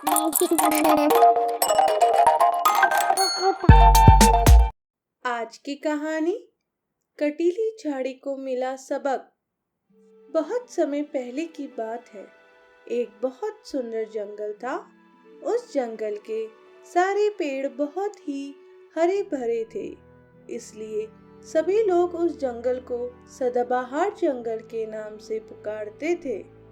आज की कहानी कटीली झाड़ी को मिला सबक। बहुत समय पहले की बात है। एक बहुत सुंदर जंगल था। उस जंगल के सारे पेड़ बहुत ही हरे भरे थे, इसलिए सभी लोग उस जंगल को सदाबहार जंगल के नाम से पुकारते थे।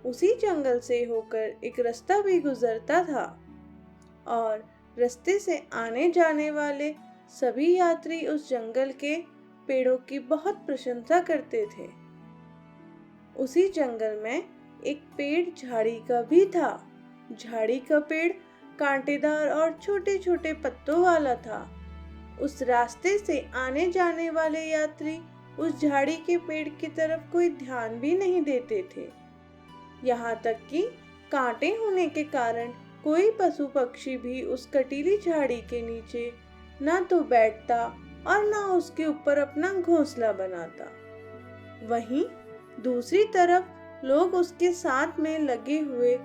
उसी जंगल से होकर एक रास्ता भी गुजरता था और रास्ते से आने जाने वाले सभी यात्री उस जंगल के पेड़ों की बहुत प्रशंसा करते थे। उसी जंगल में एक पेड़ झाड़ी का भी था। झाड़ी का पेड़ कांटेदार और छोटे छोटे पत्तों वाला था। उस रास्ते से आने जाने वाले यात्री उस झाड़ी के पेड़ की तरफ कोई ध्यान भी नहीं देते थे। यहाँ तक कि कांटे होने के कारण कोई पशु पक्षी भी उस कटीली झाड़ी के नीचे ना तो बैठता और ना उसके ऊपर अपना घोंसला बनाता। वहीं दूसरी तरफ लोग उसके साथ में लगे हुए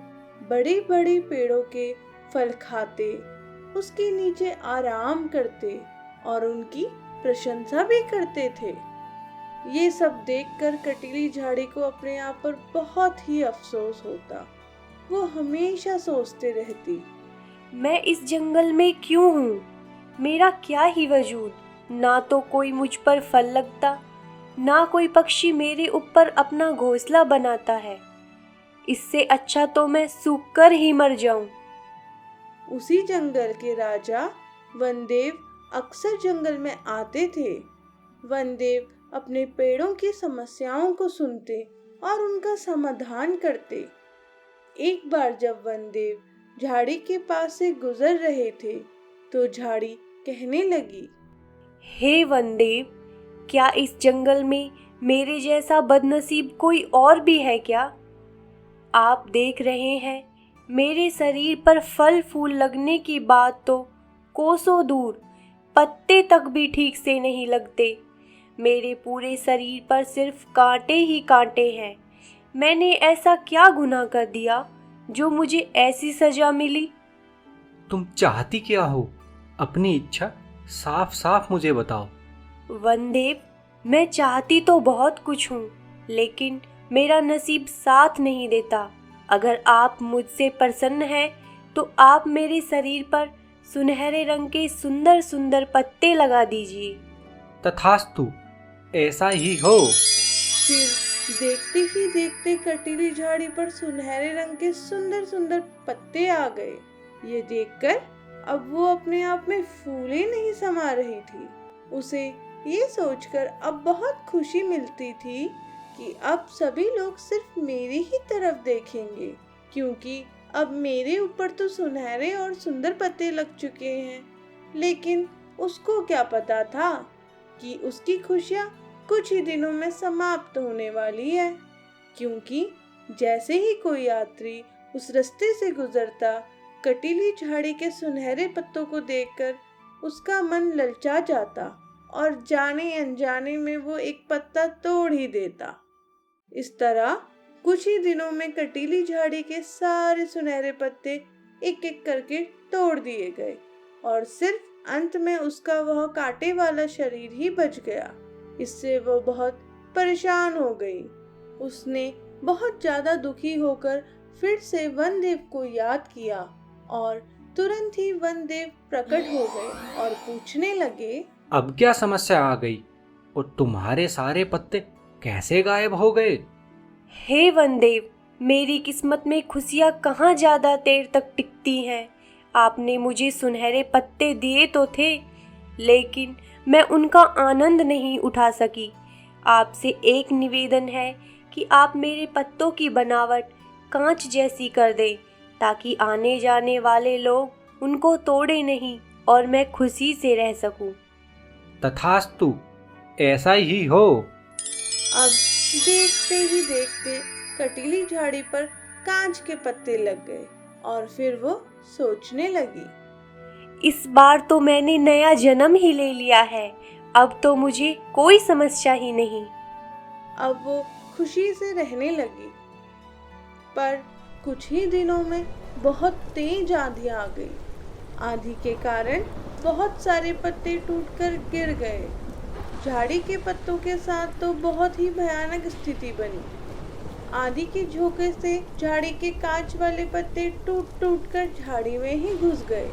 बड़ी बड़ी पेड़ों के फल खाते, उसके नीचे आराम करते और उनकी प्रशंसा भी करते थे। ये सब देखकर कटीली झाड़ी को अपने आप पर बहुत ही अफसोस होता। वो हमेशा सोचते रहती, मैं इस जंगल में क्यों हूँ? मेरा क्या ही वजूद। ना तो कोई मुझ पर फल लगता, ना कोई पक्षी मेरे ऊपर अपना घोंसला बनाता है। इससे अच्छा तो मैं सूख कर ही मर जाऊं। उसी जंगल के राजा वनदेव अक्सर जंगल में आते थे। वनदेव अपने पेड़ों की समस्याओं को सुनते और उनका समाधान करते। एक बार जब वनदेव झाड़ी के पास से गुजर रहे थे तो झाड़ी कहने लगी, हे वनदेव, क्या इस जंगल में मेरे जैसा बदनसीब कोई और भी है क्या? आप देख रहे हैं, मेरे शरीर पर फल फूल लगने की बात तो कोसों दूर, पत्ते तक भी ठीक से नहीं लगते। मेरे पूरे शरीर पर सिर्फ कांटे ही कांटे हैं। मैंने ऐसा क्या गुनाह कर दिया जो मुझे ऐसी सजा मिली? तुम चाहती क्या हो? अपनी इच्छा साफ साफ मुझे बताओ। वनदेव, मैं चाहती तो बहुत कुछ हूँ, लेकिन मेरा नसीब साथ नहीं देता। अगर आप मुझसे प्रसन्न हैं तो आप मेरे शरीर पर सुनहरे रंग के सुंदर सुंदर पत्ते लगा दीजिए। तथास्तु, ऐसा ही हो। फिर देखते ही देखते कटीली झाड़ी पर सुनहरे रंग के सुंदर सुंदर पत्ते आ गए। ये देखकर अब वो अपने आप में फूले नहीं समा रही थी। उसे ये सोचकर अब बहुत खुशी मिलती थी कि अब सभी लोग सिर्फ मेरी ही तरफ देखेंगे, क्योंकि अब मेरे ऊपर तो सुनहरे और सुंदर पत्ते लग चुके हैं। लेकिन उसको क्या पता था कि उसकी खुशियाँ कुछ ही दिनों में समाप्त होने वाली है, क्योंकि जैसे ही कोई यात्री उस रास्ते से गुजरता, कटीली झाड़ी के सुनहरे पत्तों को देखकर उसका मन ललचा जाता और जाने अनजाने में वो एक पत्ता तोड़ ही देता। इस तरह कुछ ही दिनों में कटीली झाड़ी के सारे सुनहरे पत्ते एक एक करके तोड़ दिए गए और सिर्फ अंत में उसका वह कांटे वाला शरीर ही बच गया। इससे वो बहुत परेशान हो गई। उसने बहुत ज्यादा दुखी होकर फिर से वनदेव को याद किया और तुरंत ही वनदेव प्रकट हो गए और पूछने लगे, अब क्या समस्या आ गई और तुम्हारे सारे पत्ते कैसे गायब हो गए? हे वनदेव, मेरी किस्मत में खुशियाँ कहाँ ज़्यादा देर तक टिकती हैं। आपने मुझे सुनहरे पत्ते दिए तो थे, लेकिन मैं उनका आनंद नहीं उठा सकी। आपसे एक निवेदन है कि आप मेरे पत्तों की बनावट कांच जैसी कर दें, ताकि आने जाने वाले लोग उनको तोड़े नहीं और मैं खुशी से रह सकूं। तथास्तु, ऐसा ही हो। अब देखते ही देखते कटीली झाड़ी पर कांच के पत्ते लग गए और फिर वो सोचने लगी, इस बार तो मैंने नया जन्म ही ले लिया है। अब तो मुझे कोई समस्या ही नहीं। अब वो खुशी से रहने लगी। पर कुछ ही दिनों में बहुत तेज आंधी आ गई। आंधी के कारण बहुत सारे पत्ते टूटकर गिर गए। झाड़ी के पत्तों के साथ तो बहुत ही भयानक स्थिति बनी। आंधी के झोंके से झाड़ी के कांच वाले पत्ते टूट टूट कर झाड़ी में ही घुस गए,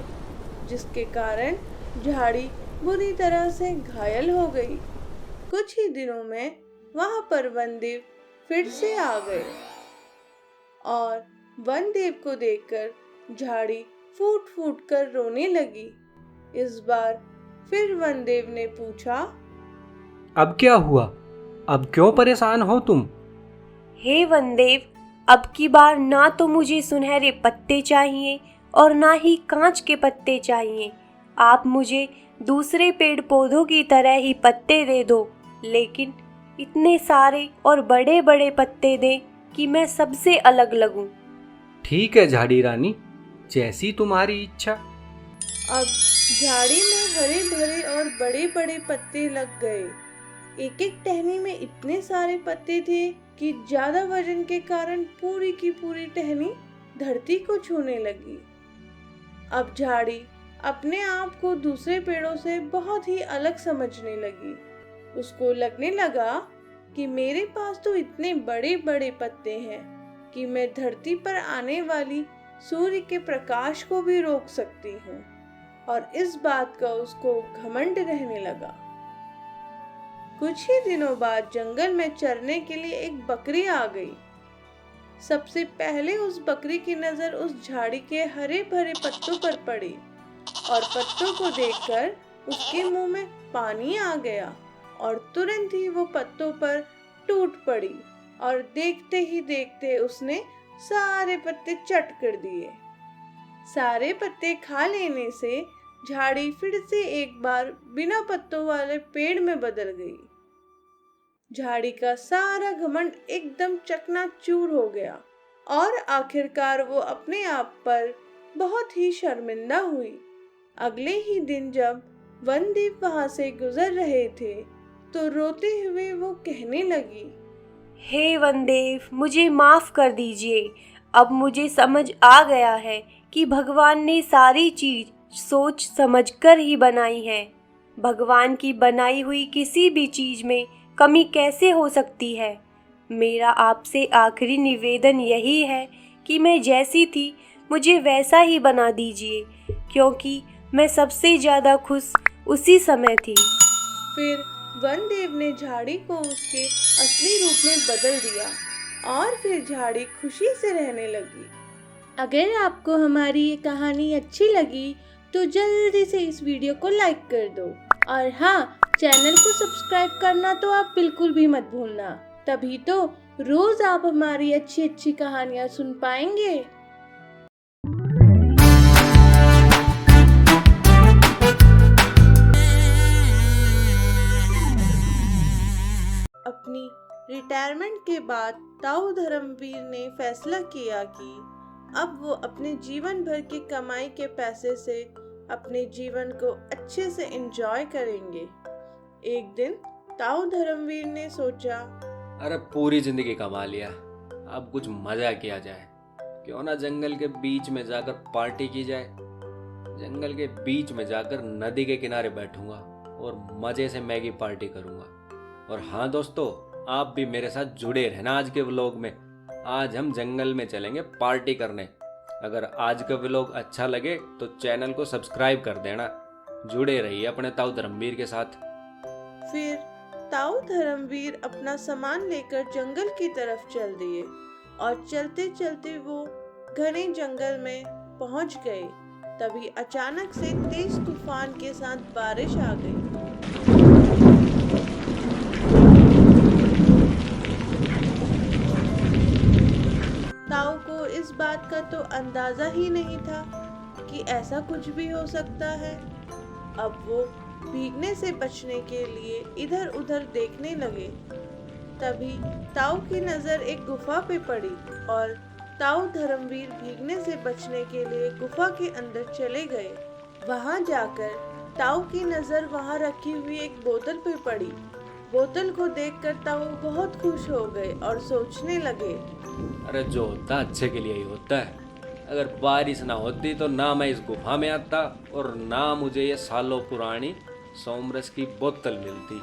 जिसके कारण झाड़ी बुरी तरह से घायल हो गई। कुछ ही दिनों में वहां पर वनदेव फिर से आ गए और वनदेव को देखकर झाड़ी फूट फूट कर रोने लगी। इस बार फिर वनदेव ने पूछा, अब क्या हुआ? अब क्यों परेशान हो तुम? हे वनदेव, अब की बार ना तो मुझे सुनहरे पत्ते चाहिए और ना ही कांच के पत्ते चाहिए। आप मुझे दूसरे पेड़ पौधों की तरह ही पत्ते दे दो, लेकिन इतने सारे और बड़े बड़े पत्ते दें कि मैं सबसे अलग लगूं। ठीक है झाड़ी रानी, जैसी तुम्हारी इच्छा। अब झाड़ी में हरे भरे और बड़े बड़े पत्ते लग गए। एक एक टहनी में इतने सारे पत्ते थे कि ज्यादा वजन के कारण पूरी की पूरी टहनी धरती को छूने लगी। अब झाड़ी अपने आप को दूसरे पेड़ों से बहुत ही अलग समझने लगी। उसको लगने लगा कि मेरे पास तो इतने बड़े बड़े पत्ते हैं कि मैं धरती पर आने वाली सूर्य के प्रकाश को भी रोक सकती हूँ, और इस बात का उसको घमंड रहने लगा। कुछ ही दिनों बाद जंगल में चरने के लिए एक बकरी आ गई। सबसे पहले उस बकरी की नजर उस झाड़ी के हरे भरे पत्तों पर पड़ी और पत्तों को देखकर उसके मुंह में पानी आ गया और तुरंत ही वो पत्तों पर टूट पड़ी और देखते ही देखते उसने सारे पत्ते चट कर दिए। सारे पत्ते खा लेने से झाड़ी फिर से एक बार बिना पत्तों वाले पेड़ में बदल गई। झाड़ी का सारा घमंड एकदम चकनाचूर हो गया और आखिरकार वो अपने आप पर बहुत ही शर्मिंदा हुई। अगले ही दिन जब वनदेव वहां से गुजर रहे थे तो रोते हुए वो कहने लगी, हे वनदेव, मुझे माफ कर दीजिए। अब मुझे समझ आ गया है कि भगवान ने सारी चीज सोच समझकर ही बनाई है। भगवान की बनाई हुई किसी भी चीज में कमी कैसे हो सकती है। मेरा आपसे आखिरी निवेदन यही है कि मैं जैसी थी मुझे वैसा ही बना दीजिए, क्योंकि मैं सबसे ज्यादा खुश उसी समय थी। फिर वनदेव ने झाड़ी को उसके असली रूप में बदल दिया और फिर झाड़ी खुशी से रहने लगी। अगर आपको हमारी ये कहानी अच्छी लगी तो जल्दी से इस वीडियो को लाइक कर दो, और हाँ, चैनल को सब्सक्राइब करना तो आप बिल्कुल भी मत भूलना। तभी तो रोज आप हमारी अच्छी अच्छी कहानियाँ सुन पाएंगे। अपनी रिटायरमेंट के बाद ताऊ धर्मवीर ने फैसला किया कि अब वो अपने जीवन भर की कमाई के पैसे से अपने जीवन को अच्छे से एंजॉय करेंगे। एक दिन ताऊ धर्मवीर ने सोचा, अरे पूरी जिंदगी कमा लिया, अब कुछ मजा किया जाए। क्यों ना जंगल के बीच में जाकर पार्टी की जाए। जंगल के बीच में जाकर नदी के किनारे बैठूंगा और मजे से मैगी पार्टी करूंगा। और हाँ दोस्तों, आप भी मेरे साथ जुड़े रहना आज के व्लॉग में। आज हम जंगल में चलेंगे पार्टी करने। अगर आज का व्लॉग अच्छा लगे तो चैनल को सब्सक्राइब कर देना। जुड़े रहिए अपने ताऊ धर्मवीर के साथ। फिर ताऊ धर्मवीर अपना सामान लेकर जंगल की तरफ चल दिए और चलते चलते वो घने जंगल में पहुंच गए। तभी अचानक से तेज तूफान के साथ बारिश आ गई। ताऊ को इस बात का तो अंदाजा ही नहीं था कि ऐसा कुछ भी हो सकता है। अब वो भीगने से बचने के लिए इधर उधर देखने लगे। तभी ताऊ की नजर एक गुफा पे पड़ी और ताऊ धर्मवीर भीगने से बचने के लिए गुफा के अंदर चले गए। वहां जाकर ताऊ की नजर वहां रखी हुई एक बोतल पे पड़ी बोतल को देखकर ताऊ बहुत खुश हो गए और सोचने लगे, अरे जो होता अच्छे के लिए ही होता है। अगर बारिश ना होती तो ना मैं इस गुफा में आता और ना मुझे ये सालों पुरानी सोमरस की बोतल मिलती।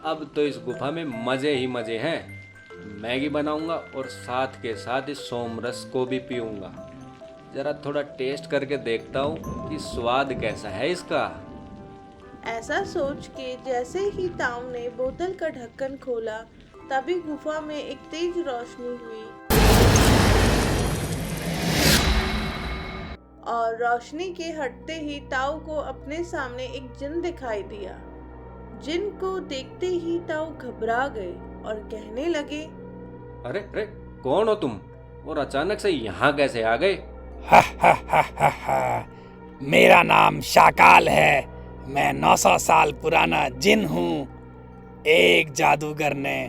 अब तो इस गुफा में मज़े ही मज़े हैं। मैगी बनाऊंगा और साथ के साथ इस सोमरस को भी पीऊंगा। ज़रा थोड़ा टेस्ट करके देखता हूँ कि स्वाद कैसा है इसका। ऐसा सोच के जैसे ही ताऊ ने बोतल का ढक्कन खोला, तभी गुफा में एक तेज रोशनी हुई और रोशनी के हटते ही ताऊ को अपने सामने एक जिन दिखाई दिया। जिन को देखते ही ताऊ घबरा गए और कहने लगे, अरे अरे कौन हो तुम और अचानक से यहाँ कैसे आ गए? मेरा नाम शाकाल है। मैं 900 साल पुराना जिन हूँ। एक जादूगर ने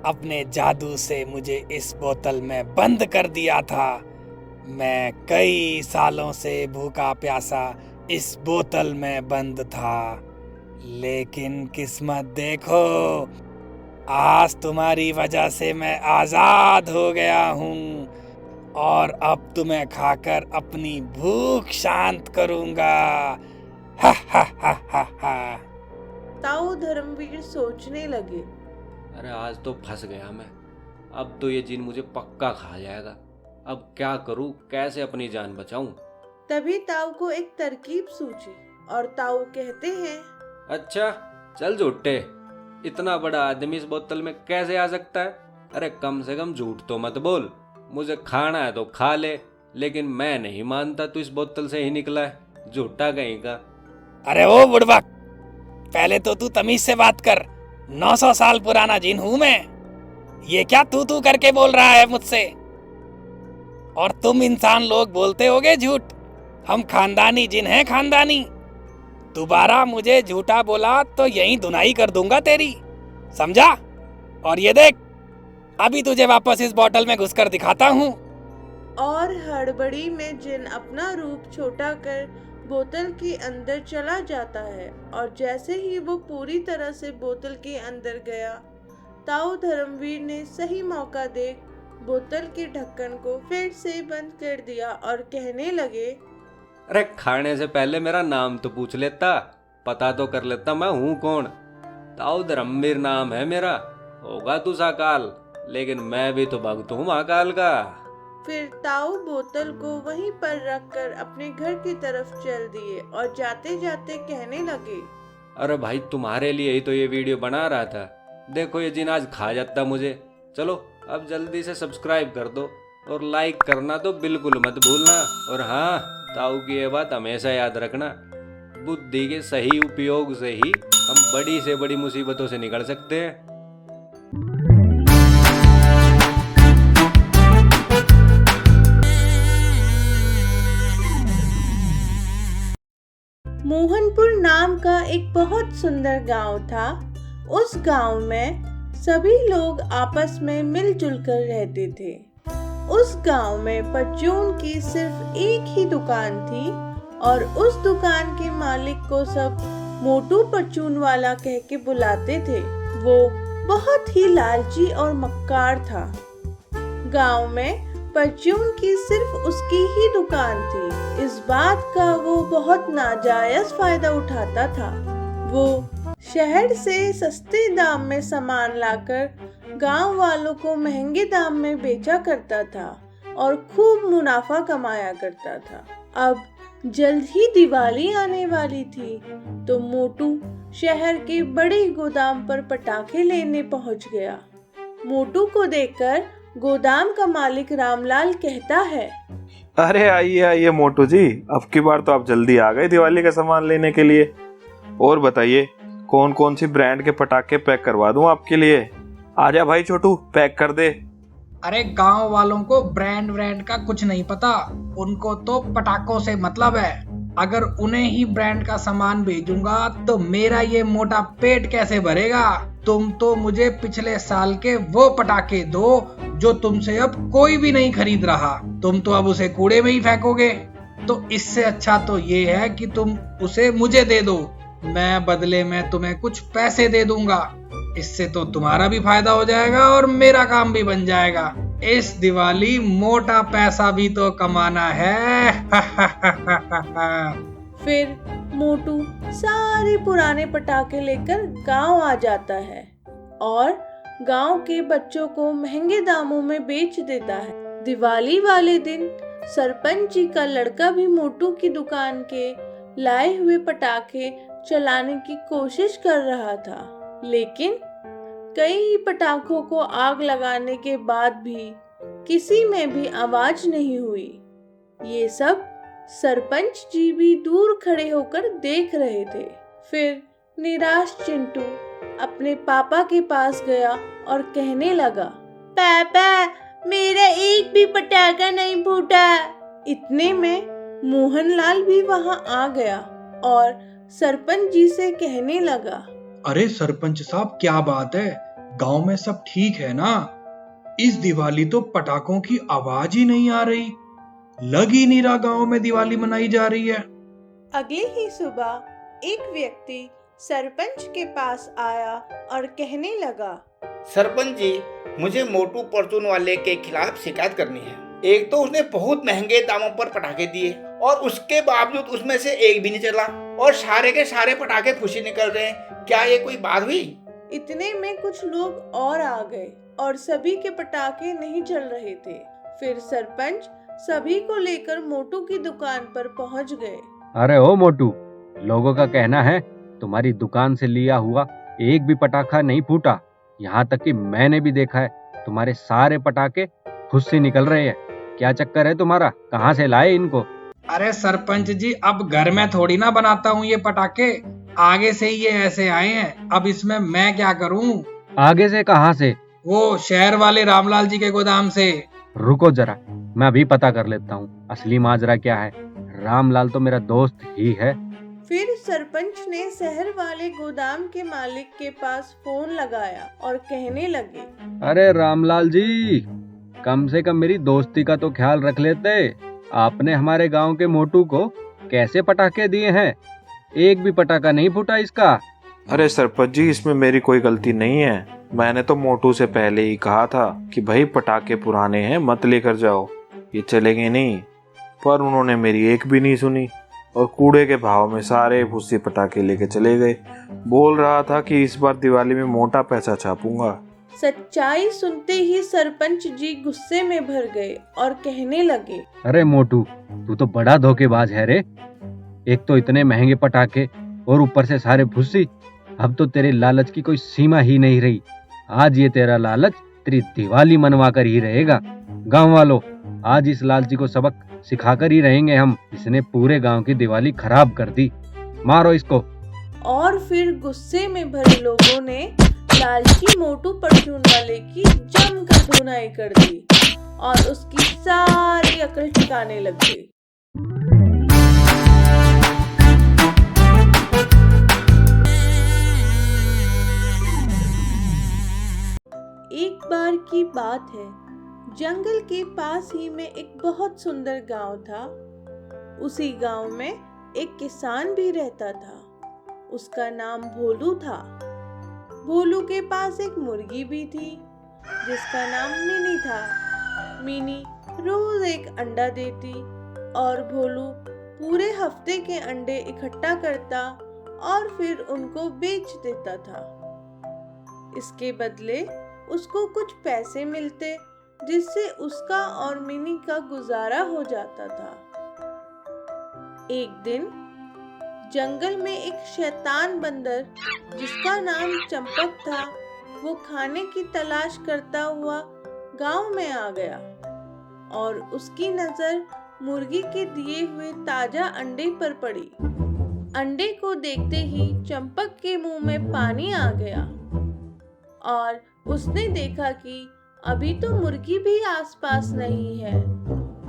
अपने जादू से मुझे इस बोतल में बंद कर दिया था। मैं कई सालों से भूखा प्यासा इस बोतल में बंद था, लेकिन किस्मत देखो, आज तुम्हारी वजह से मैं आज़ाद हो गया हूँ और अब तुम्हें खाकर अपनी भूख शांत करूँगा। हा हा हा हा हा। ताऊ धर्मवीर सोचने लगे, अरे आज तो फंस गया मैं। अब तो ये जिन मुझे पक्का खा जाएगा। अब क्या करूँ, कैसे अपनी जान बचाऊं? तभी ताऊ को एक तरकीब सूझी और ताऊ कहते हैं, अच्छा चल झूठे, इतना बड़ा आदमी इस बोतल में कैसे आ सकता है? अरे कम से कम झूठ तो मत बोल। मुझे खाना है तो खा ले, लेकिन मैं नहीं मानता तू इस बोतल से ही निकला है, झूठा कहीं का। अरे ओ बुड़बक, पहले तो तू तमीज से बात कर। 900 साल पुराना जिन हूं मैं। ये क्या तू करके बोल रहा है मुझसे? और तुम इंसान लोग बोलते होगे झूठ। हम खानदानी जिन हैं, खानदानी। दोबारा मुझे झूठा बोला तो यहीं धुनाई कर दूंगा तेरी, समझा? और ये देख, अभी तुझे वापस इस बोतल में घुसकर दिखाता हूँ। और हड़बड़ी में जिन अपना रूप छोटा कर बोतल के अंदर चला जाता है और जैसे ही वो पूरी तरह से बोतल के अंदर गया, ताऊ धर्मवीर ने सही मौका देख बोतल के ढक्कन को फिर से बंद कर दिया और कहने लगे, अरे खाने से पहले मेरा नाम तो पूछ लेता, पता तो कर लेता मैं हूँ कौन। ताऊ धर्मवीर नाम है मेरा। होगा तू साकाल, लेकिन मैं भी तो भक्त हूँ महाकाल का। फिर ताऊ बोतल को वहीं पर रखकर अपने घर की तरफ चल दिए और जाते जाते कहने लगे, अरे भाई तुम्हारे लिए ही तो ये वीडियो बना रहा था। देखो ये जिन आज खा जाता मुझे। चलो अब जल्दी से सब्सक्राइब कर दो और लाइक करना तो बिल्कुल मत भूलना। और हाँ, ताऊ की ये बात हमेशा याद रखना, बुद्धि के सही उपयोग से ही हम बड़ी से बड़ी मुसीबतों से निकल सकते हैं। मोहनपुर नाम का एक बहुत सुंदर गांव था। उस गांव में सभी लोग आपस में मिलजुल कर रहते थे। उस गांव में परचून की सिर्फ एक ही दुकान थी और उस दुकान के मालिक को सब मोटू परचून वाला कह के बुलाते थे। वो बहुत ही लालची और मक्कार था। गांव में परचून की सिर्फ उसकी ही दुकान थी। इस बात का वो बहुत नाजायज फायदा उठाता था। वो शहर से सस्ते दाम में सामान लाकर गांव वालों को महंगे दाम में बेचा करता था और खूब मुनाफा कमाया करता था। अब जल्द ही दिवाली आने वाली थी तो मोटू शहर के बड़े गोदाम पर पटाखे लेने पहुंच गया। मोटू को देखकर गोदाम का मालिक रामलाल कहता है, अरे आइए आइए मोटू जी, अब की बार तो आप जल्दी आ गए दिवाली का सामान लेने के लिए। और बताइए कौन कौन सी ब्रांड के पटाखे पैक करवा दूं आपके लिए? आजा भाई छोटू, पैक कर दे। अरे गांव वालों को ब्रांड का कुछ नहीं पता, उनको तो पटाखों से मतलब है। अगर उन्हें ही ब्रांड का सामान भेजूंगा तो मेरा ये मोटा पेट कैसे भरेगा। तुम तो मुझे पिछले साल के वो पटाखे दो जो तुमसे अब कोई भी नहीं खरीद रहा। तुम तो अब उसे कूड़े में ही फेंकोगे। तो इससे अच्छा तो ये है कि तुम उसे मुझे दे दो, मैं बदले में तुम्हें कुछ पैसे दे दूंगा। इससे तो तुम्हारा भी फायदा हो जाएगा और मेरा काम भी बन जाएगा। इस दिवाली मोटा पैसा भी तो कमाना है। फिर मोटू सारे पुराने पटाखे लेकर गांव आ जाता है और गांव के बच्चों को महंगे दामों में बेच देता है। दिवाली वाले दिन सरपंच जी का लड़का भी मोटू की दुकान के लाए हुए पटाखे चलाने की कोशिश कर रहा था, लेकिन कई पटाखों को आग लगाने के बाद भी किसी में भी आवाज नहीं हुई। ये सब सरपंच जी भी दूर खड़े होकर देख रहे थे। फिर निराश चिंटू अपने पापा के पास गया और कहने लगा, पापा मेरा एक भी पटाखा नहीं फूटा। इतने में मोहनलाल भी वहां आ गया और सरपंच जी से कहने लगा, अरे सरपंच साहब, क्या बात है? गांव में सब ठीक है ना? इस दिवाली तो पटाखों की आवाज ही नहीं आ रही। लग ही नहीं रहा गांव में दिवाली मनाई जा रही है। अगले ही सुबह एक व्यक्ति सरपंच के पास आया और कहने लगा, सरपंच जी, मुझे मोटू परचून वाले के खिलाफ शिकायत करनी है। एक तो उसने बहुत महंगे दामों पर पटाखे दिए और उसके बावजूद उसमें से एक भी नहीं चला और सारे के सारे पटाखे खुशी निकल रहे हैं। क्या ये कोई बात हुई? इतने में कुछ लोग और आ गए और सभी के पटाखे नहीं चल रहे थे। फिर सरपंच सभी को लेकर मोटू की दुकान पर पहुंच गए। अरे ओ मोटू, लोगों का कहना है तुम्हारी दुकान से लिया हुआ एक भी पटाखा नहीं फूटा। यहाँ तक कि मैंने भी देखा है तुम्हारे सारे पटाखे खुद से निकल रहे हैं। क्या चक्कर है तुम्हारा? कहाँ से लाए इनको? अरे सरपंच जी, अब घर में थोड़ी ना बनाता हूँ ये पटाखे, आगे से ही ये ऐसे आए हैं। अब इसमें मैं क्या करूँ? आगे से कहाँ से? वो शहर वाले रामलाल जी के गोदाम से। रुको जरा, मैं अभी पता कर लेता हूँ असली माजरा क्या है। रामलाल तो मेरा दोस्त ही है। फिर सरपंच ने शहर वाले गोदाम के मालिक के पास फोन लगाया और कहने लगे, अरे रामलाल जी, कम से कम मेरी दोस्ती का तो ख्याल रख लेते। आपने हमारे गांव के मोटू को कैसे पटाखे दिए हैं? एक भी पटाखा नहीं फूटा इसका। अरे सरपंच जी, इसमें मेरी कोई गलती नहीं है। मैंने तो मोटू से पहले ही कहा था कि भाई पटाखे पुराने हैं, मत लेकर जाओ, ये चलेंगे नहीं। पर उन्होंने मेरी एक भी नहीं सुनी और कूड़े के भाव में सारे भूसी पटाखे लेके चले गए। बोल रहा था कि इस बार दिवाली में मोटा पैसा छापूंगा। सच्चाई सुनते ही सरपंच जी गुस्से में भर गए और कहने लगे, अरे मोटू, तू तो बड़ा धोखेबाज है रे। एक तो इतने महंगे पटाखे और ऊपर से सारे भूसी। अब तो तेरे लालच की कोई सीमा ही नहीं रही। आज ये तेरा लालच तेरी दिवाली मनवा कर ही रहेगा। गांव वालों, आज इस लालची को सबक सिखाकर ही रहेंगे हम। इसने पूरे गांव की दिवाली खराब कर दी। मारो इसको। और फिर गुस्से में भरे लोगों ने लालची मोटू परचून वाले की जमकर धुनाई कर दी और उसकी सारी अकल ठिकाने लग गई। एक बार की बात है, जंगल के पास ही में एक बहुत सुंदर गांव था। उसी गांव में एक किसान भी रहता था। उसका नाम भोलू था। भोलू के पास एक मुर्गी भी थी जिसका नाम मिनी था। मिनी रोज एक अंडा देती और भोलू पूरे हफ्ते के अंडे इकट्ठा करता और फिर उनको बेच देता था। इसके बदले उसको कुछ पैसे मिलते जिससे उसका और मिनी का गुजारा हो जाता था। एक दिन जंगल में एक शैतान बंदर जिसका नाम चंपक था, वो खाने की तलाश करता हुआ गांव में आ गया और उसकी नजर मुर्गी के दिए हुए ताजा अंडे पर पड़ी। अंडे को देखते ही चंपक के मुंह में पानी आ गया और उसने देखा कि अभी तो मुर्गी भी आसपास नहीं है,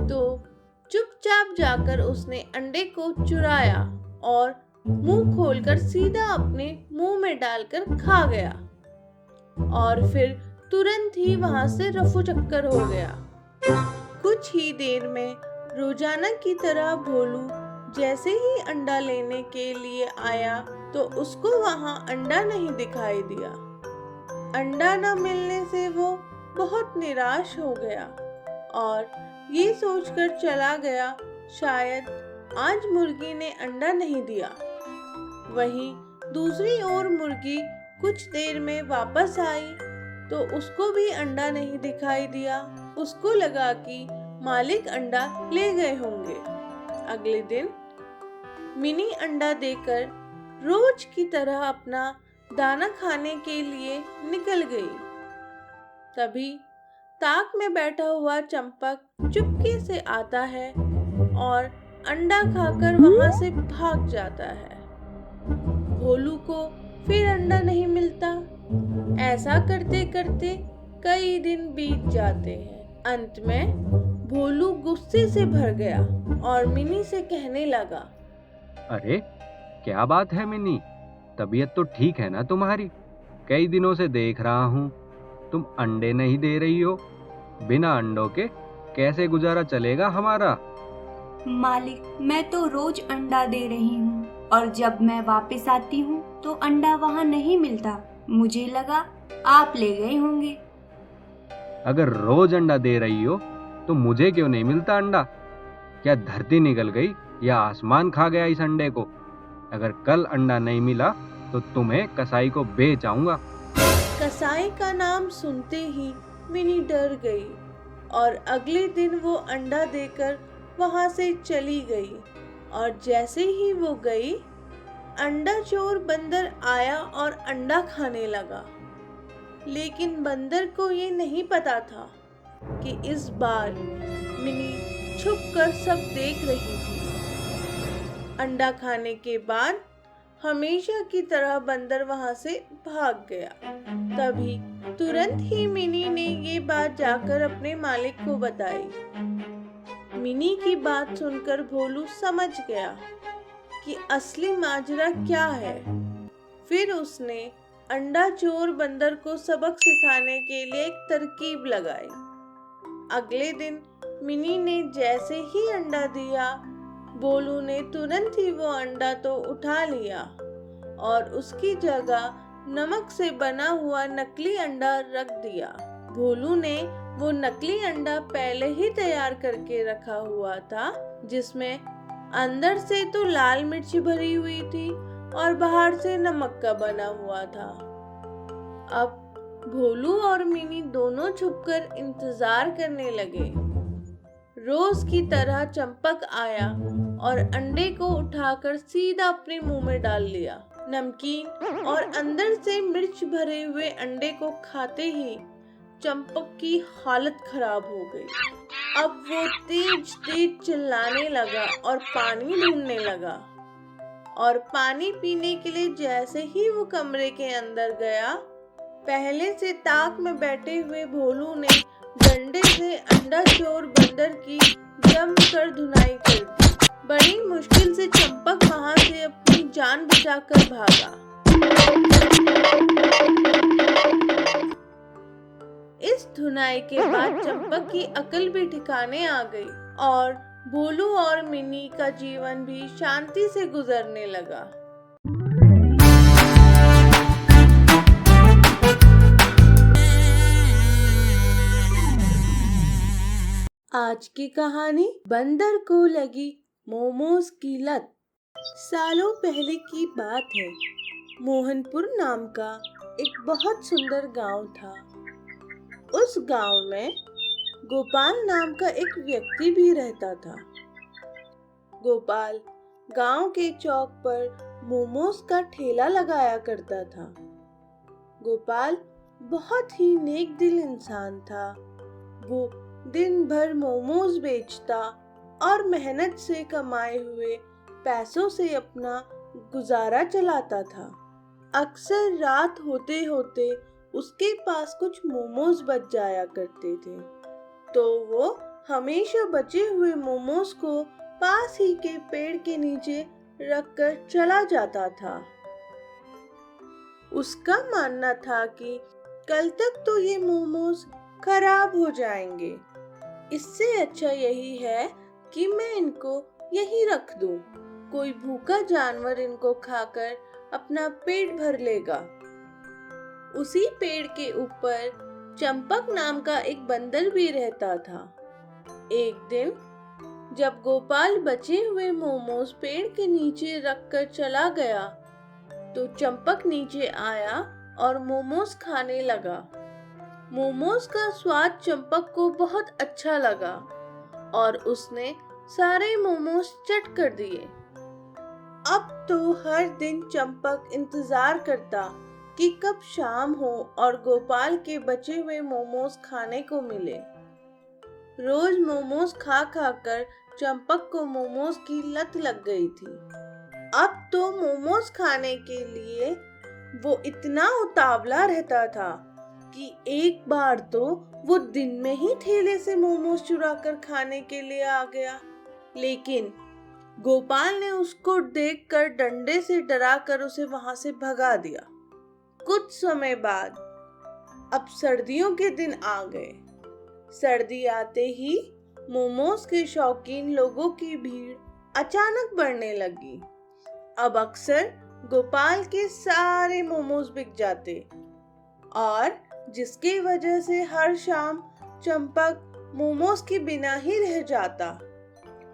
तो चुपचाप जाकर उसने अंडे को चुराया और मुंह खोलकर सीधा अपने मुंह में डालकर खा गया और फिर तुरंत ही वहां से रफू चक्कर हो गया। कुछ ही देर में रोजाना की तरह भोलू जैसे ही अंडा लेने के लिए आया तो उसको वहां अंडा नहीं दिखाई दिया। अंडा न मिलने से वो बहुत निराश हो गया और ये सोचकर चला गया शायद आज मुर्गी ने अंडा नहीं दिया। वहीं दूसरी ओर मुर्गी कुछ देर में वापस आई तो उसको भी अंडा नहीं दिखाई दिया। उसको लगा कि मालिक अंडा ले गए होंगे। अगले दिन मिनी अंडा देकर रोज की तरह अपना दाना खाने के लिए निकल गई। तभी ताक में बैठा हुआ चंपक चुपके से आता है और अंडा खाकर वहां से भाग जाता है। भोलू को फिर अंडा नहीं मिलता। ऐसा करते करते कई दिन बीत जाते हैं। अंत में भोलू गुस्से से भर गया और मिनी से कहने लगा, अरे क्या बात है मिनी, तबीयत तो ठीक है ना तुम्हारी? कई दिनों से देख रहा हूँ तुम अंडे नहीं दे रही हो। बिना अंडों के कैसे गुजारा चलेगा हमारा? मालिक, मैं तो रोज अंडा दे रही हूँ और जब मैं वापस आती हूँ तो अंडा वहाँ नहीं मिलता। मुझे लगा आप ले गए होंगे। अगर रोज अंडा दे रही हो तो मुझे क्यों नहीं मिलता अंडा? क्या धरती निकल गई या आसमान खा गया इस अंडे को? अगर कल अंडा नहीं मिला तो तुम्हें कसाई को बेच आऊंगा। कसाई का नाम सुनते ही मिनी डर गई और अगले दिन वो अंडा देकर वहां से चली गई। और जैसे ही वो गई, अंडा चोर बंदर आया और अंडा खाने लगा। लेकिन बंदर को ये नहीं पता था कि इस बार मिनी छुपकर सब देख रही थी। अंडा खाने के बाद हमेशा की तरह बंदर वहां से भाग गया। तभी तुरंत ही मिनी ने ये बात जाकर अपने मालिक को बताई। मिनी की बात सुनकर भोलू समझ गया कि असली माजरा क्या है। फिर उसने अंडा चोर बंदर को सबक सिखाने के लिए एक तरकीब लगाई। अगले दिन मिनी ने जैसे ही अंडा दिया, भोलू ने तुरंत ही वो अंडा तो उठा लिया और उसकी जगह नमक से बना हुआ नकली अंडा रख दिया। भोलू ने वो नकली अंडा पहले ही तैयार करके रखा हुआ था, जिसमें अंदर से तो लाल मिर्च भरी हुई थी और बाहर से नमक का बना हुआ था। अब भोलू और मिनी दोनों छुपकर इंतजार करने लगे। रोज की तरह चंपक आया और अंडे को उठाकर सीधा अपने मुंह में डाल लिया। नमकीन और अंदर से मिर्च भरे हुए अंडे को खाते ही चंपक की हालत खराब हो गई। अब वो तेज तेज चिल्लाने लगा और पानी ढूंढने लगा। और पानी पीने के लिए जैसे ही वो कमरे के अंदर गया, पहले से ताक में बैठे हुए भोलू ने डंडे से अंडा चोर बंदर की जमकर धुनाई कर दी। बड़ी मुश्किल से चंपक वहां से अपनी जान बचाकर भागा। इस धुनाई के बाद चंपक की अकल भी ठिकाने आ गई और भोलू और मिनी का जीवन भी शांति से गुजरने लगा। आज की कहानी बंदर को लगी मोमोज की लत। सालों पहले की बात है। मोहनपुर नाम का एक बहुत सुंदर गांव था। उस गांव में गोपाल नाम का एक व्यक्ति भी रहता था। गोपाल गांव के चौक पर मोमोज का ठेला लगाया करता था। गोपाल बहुत ही नेक दिल इंसान था। वो दिन भर मोमोज बेचता और मेहनत से कमाए हुए पैसों से अपना गुजारा चलाता था। अक्सर रात होते होते उसके पास कुछ मोमोज बच जाया करते थे, तो वो हमेशा बचे हुए मोमोज को पास ही के पेड़ के नीचे रखकर चला जाता था। उसका मानना था कि कल तक तो ये मोमोज खराब हो जाएंगे, इससे अच्छा यही है कि मैं इनको यहीं रख दूं। कोई भूखा जानवर इनको खाकर अपना पेट भर लेगा। उसी पेड़ के ऊपर चंपक नाम का एक बंदर भी रहता था। एक दिन जब गोपाल बचे हुए मोमोज पेड़ के नीचे रखकर चला गया, तो चंपक नीचे आया और मोमोज खाने लगा। मोमोज का स्वाद चंपक को बहुत अच्छा लगा और उसने सारे मोमोज चट कर दिए। अब तो हर दिन चंपक इंतजार करता कि कब शाम हो और गोपाल के बचे हुए मोमोज खाने को मिले। रोज मोमोज खा खा कर चंपक को मोमोज की लत लग गई थी। अब तो मोमोज खाने के लिए वो इतना उतावला रहता था कि एक बार तो वो दिन में ही ठेले से मोमोज चुरा कर खाने के लिए आ गया। लेकिन गोपाल ने उसको देखकर डंडे से डराकर उसे वहां से भगा दिया। कुछ समय बाद अब सर्दियों के दिन आ गए। सर्दी आते ही मोमोज के शौकीन लोगों की भीड़ अचानक बढ़ने लगी। अब अक्सर गोपाल के सारे मोमोज बिक जाते और जिसकी वजह से हर शाम चंपक मोमोज के बिना ही रह जाता।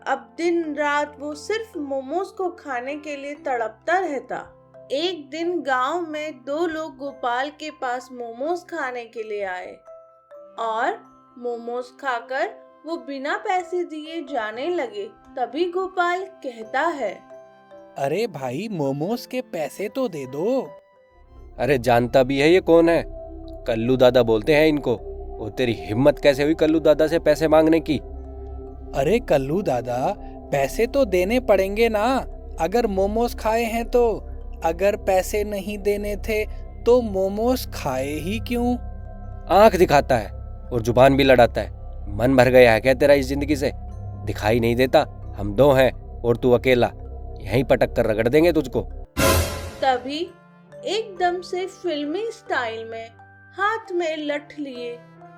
अब दिन रात वो सिर्फ मोमोज को खाने के लिए तड़पता रहता। एक दिन गांव में 2 लोग गोपाल के पास मोमोज खाने के लिए आए और मोमोज खाकर वो बिना पैसे दिए जाने लगे। तभी गोपाल कहता है, अरे भाई मोमोज के पैसे तो दे दो। अरे जानता भी है ये कौन है? कल्लू दादा बोलते हैं इनको। वो तेरी हिम्मत कैसे हुई कल्लू दादा से पैसे मांगने की? अरे कल्लू दादा, पैसे तो देने पड़ेंगे ना, अगर मोमोज खाए हैं तो। अगर पैसे नहीं देने थे तो मोमोज खाए ही क्यों? आंख दिखाता है और जुबान भी लड़ाता है। मन भर गया है क्या तेरा इस जिंदगी से? दिखाई नहीं देता? हम 2 हैं और तू अकेला। यहीं पटक कर रगड़ देंगे तुझको। तभी एकदम से फिल्मी स्टाइल में हाथ में लठ लिए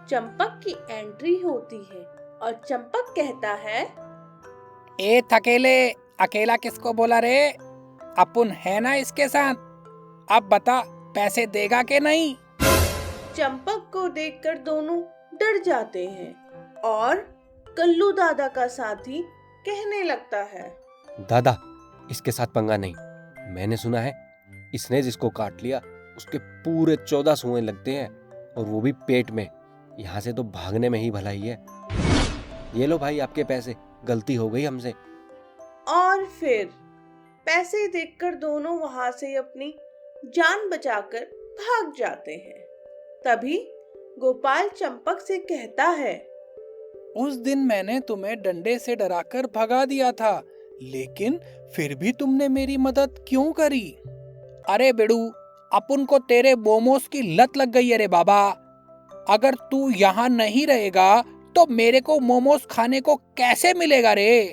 चंपक की एंट्री होती है और चंपक कहता है, ए थकेले, अकेला किसको बोला रे? अपुन है ना इसके साथ। अब बता, पैसे देगा के नहीं? चंपक को देखकर दोनों डर जाते हैं और कल्लू दादा का साथी कहने लगता है, दादा इसके साथ पंगा नहीं। मैंने सुना है इसने जिसको काट लिया उसके पूरे 14 सुएं लगते हैं और वो भी पेट में। यहाँ से तो भागने में ही भलाई है। ये लो भाई आपके पैसे, गलती हो गई हमसे। और फिर पैसे देखकर दोनों वहां से अपनी जान बचाकर भाग जाते हैं। तभी गोपाल चंपक से कहता है, उस दिन मैंने तुम्हें डंडे से डराकर भगा दिया था, लेकिन फिर भी तुमने मेरी मदद क्यों करी? अरे बेड़ू, अपुन को तेरे मोमोज की लत लग गई है रे बाबा। अगर तू यहाँ नहीं रहेगा तो मेरे को मोमोज खाने को कैसे मिलेगा रे?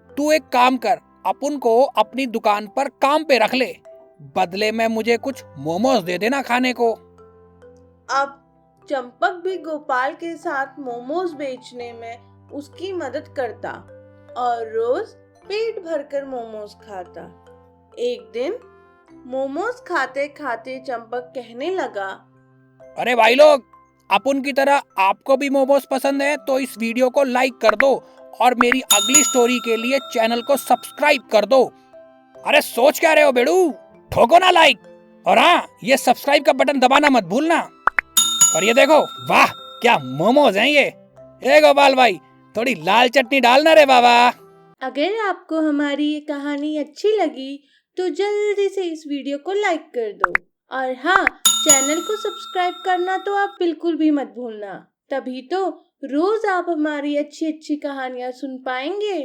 तू एक काम कर, अपुन को अपनी दुकान पर काम पे रख ले, बदले में मुझे कुछ मोमोज दे देना खाने को। अब चंपक भी गोपाल के साथ मोमोज बेचने में उसकी मदद करता और रोज पेट भरकर मोमोज खाता। एक दिन मोमोज खाते खाते चंपक कहने लगा, अरे भाई लोग, अपुन की तरह आपको भी मोमोज पसंद है तो इस वीडियो को लाइक कर दो और मेरी अगली स्टोरी के लिए चैनल को सब्सक्राइब कर दो। अरे सोच क्या रहे हो बेड़ू, ठोको ना लाइक, और हाँ, ये सब्सक्राइब का बटन दबाना मत भूलना। और ये देखो, वाह क्या मोमोज हैं ये। ए गोपाल भाई, थोड़ी लाल चटनी डालना रे बाबा। अगर आपको हमारी ये कहानी अच्छी लगी तो जल्दी से इस वीडियो को लाइक कर दो और हाँ, चैनल को सब्सक्राइब करना तो आप बिल्कुल भी मत भूलना। तभी तो रोज आप हमारी अच्छी अच्छी कहानियाँ सुन पाएंगे।